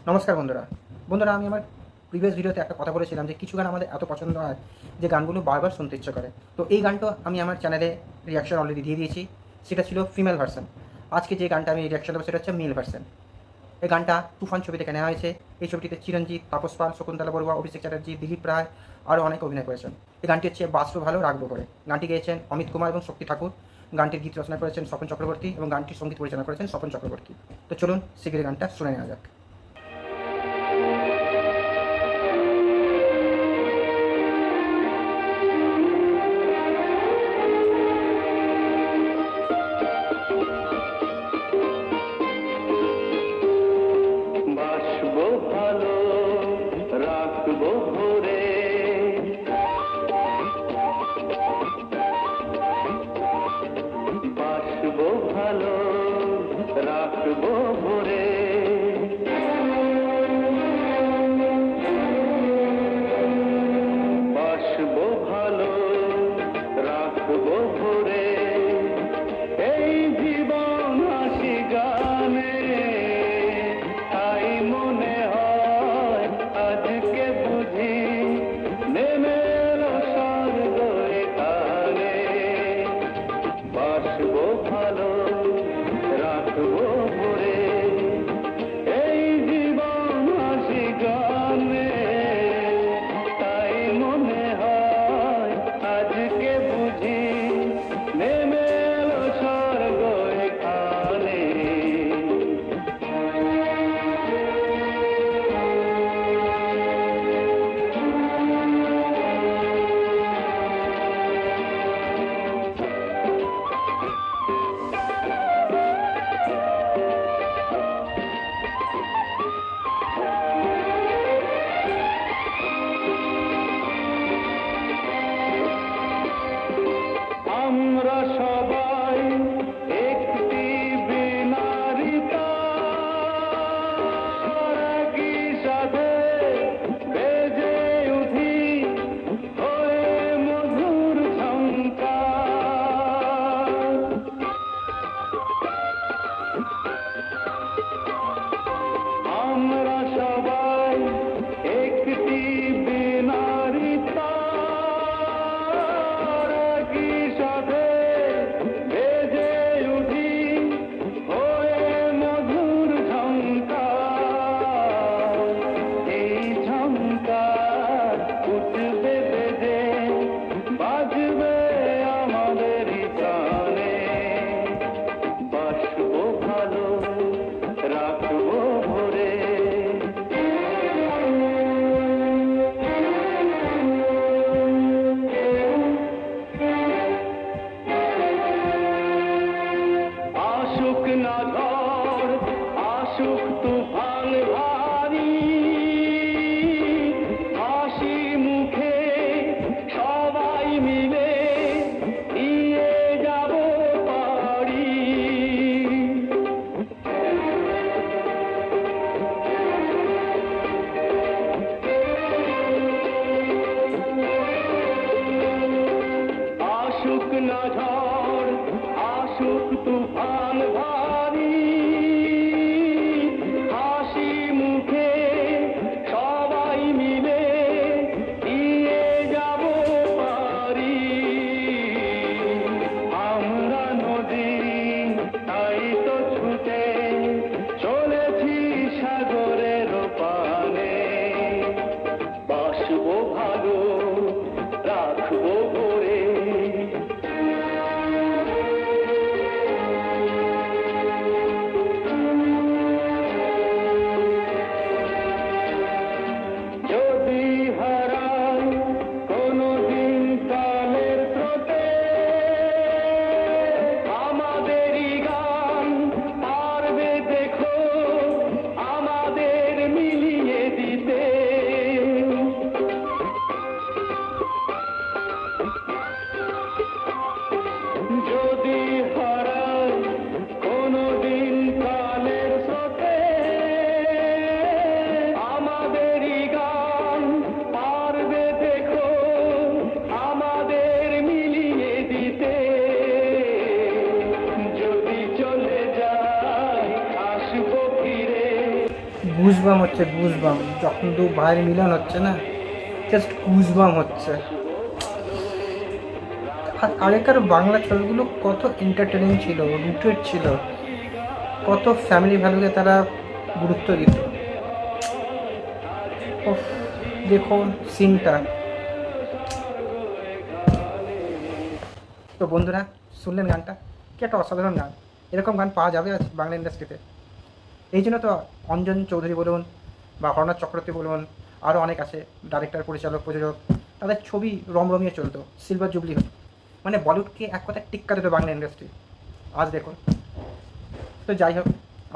নমস্কার বন্ধুরা। বন্ধুরা, আমি আমার প্রিভিয়াস ভিডিওতে একটা কথা বলেছিলাম যে কিছু গান আমাদের এত পছন্দ হয় যে গানগুলো বারবার শুনতে ইচ্ছে করে। তো এই গানটা আমি আমার চ্যানেলে রিঅ্যাকশন অলরেডি দিয়ে দিয়েছি। সেটা ছিল ফিমেল ভার্সন। আজকে যে গানটা আমি রিঅ্যাকশন দেবো সেটা হচ্ছে মেল ভার্সন। এই গানটা তুফান ছবি থেকে নেওয়া হয়েছে। এই ছবিটিতে চিরঞ্জিত, তাপস পাল, শকুন্তলা বড়ুয়া, অভিষেক চ্যাটার্জি, দিলীপ রায় আরও অনেক অভিনয় করেছেন। এই গানটি হচ্ছে বাঁচবো ভালো রাখবো করে। গানটি গেয়েছেন অমিত কুমার এবং শক্তি ঠাকুর। গানটির গীত রচনা করেছেন স্বপন চক্রবর্তী এবং গানটির সঙ্গীত পরিচালনা করেছেন স্বপন চক্রবর্তী। তো চলুন শীঘ্রই গানটা শুনে নেওয়া যাক। বাসবো ভালো রাখবো ভরে, বাসবো ভালো রাখবো ভরে, বাসবো ভালো রাখবো ভরে, এই জীবন হাসি গানে তাই মনে হয় আজকে বুঝি নেমে এলো স্বর্গ এখানে। বাসবো ভালো রাখবো ভরে, এই জীবন হাসি গানে তাই মনে হয় আজকে বুঝি নেমে এলো স্বর্গ এখানে। আমরা সবাই একটি বিনারী তার, একই সাথে বেজে উঠি হয়ে মধুর ঝংকার। আমরা সবাই একটি বিনারী তার, একই সাথে বেজে উঠি হয়ে মধুর ঝংকার। এই ঝংকার উঠবে বেজে বাজবে আমাদেরই প্রাণে। বাসবো ভালো রাখবো ভরে, আসুক না ঝড় আসুক তুফান ভারী, হাসি মুখে সবাই মিলে দিয়ে যাব পারি। আসুক না ঝড় আসুক তুফান ভারী, হাসি মুখে গুজবাম হচ্ছে, গুজবাম যখন দু ভাইয়ের মিলন হচ্ছে না, জাস্ট গুজবাম হচ্ছে। আর আগেকার বাংলা ছবিগুলো কত এন্টারটেনিং ছিল, রুটেড ছিল, কত ফ্যামিলি ভ্যালুকে তারা গুরুত্ব দিত। উফ, দেখুন সিনটা। তো বন্ধুরা, শুনলেন গানটা, কি একটা অসাধারণ গান। এরকম গান পাওয়া যাবে আজ বাংলা ইন্ডাস্ট্রিতে? এই জন্য তো অঞ্জন চৌধুরী বলুন বা হরনাথ চক্রবর্তী বলুন, আরও অনেক আছে ডাইরেক্টর, পরিচালক, প্রযোজক, তাদের ছবি রমরমিয়ে চলতো, সিলভার জুবলি হতো, মানে বলিউডকে এক কথায় টিক্কা দিত বাংলা ইন্ডাস্ট্রি। আজ দেখুন। তো যাই হোক,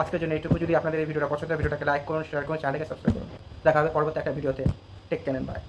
আজকের জন্য এইটুকু। যদি আপনাদের এই ভিডিওটা পছন্দ হয়, ভিডিওটাকে লাইক করুন, শেয়ার করুন, চ্যানেলকে সাবস্ক্রাইব করুন। দেখা হবে পরবর্তী একটা ভিডিওতে। Take care, by.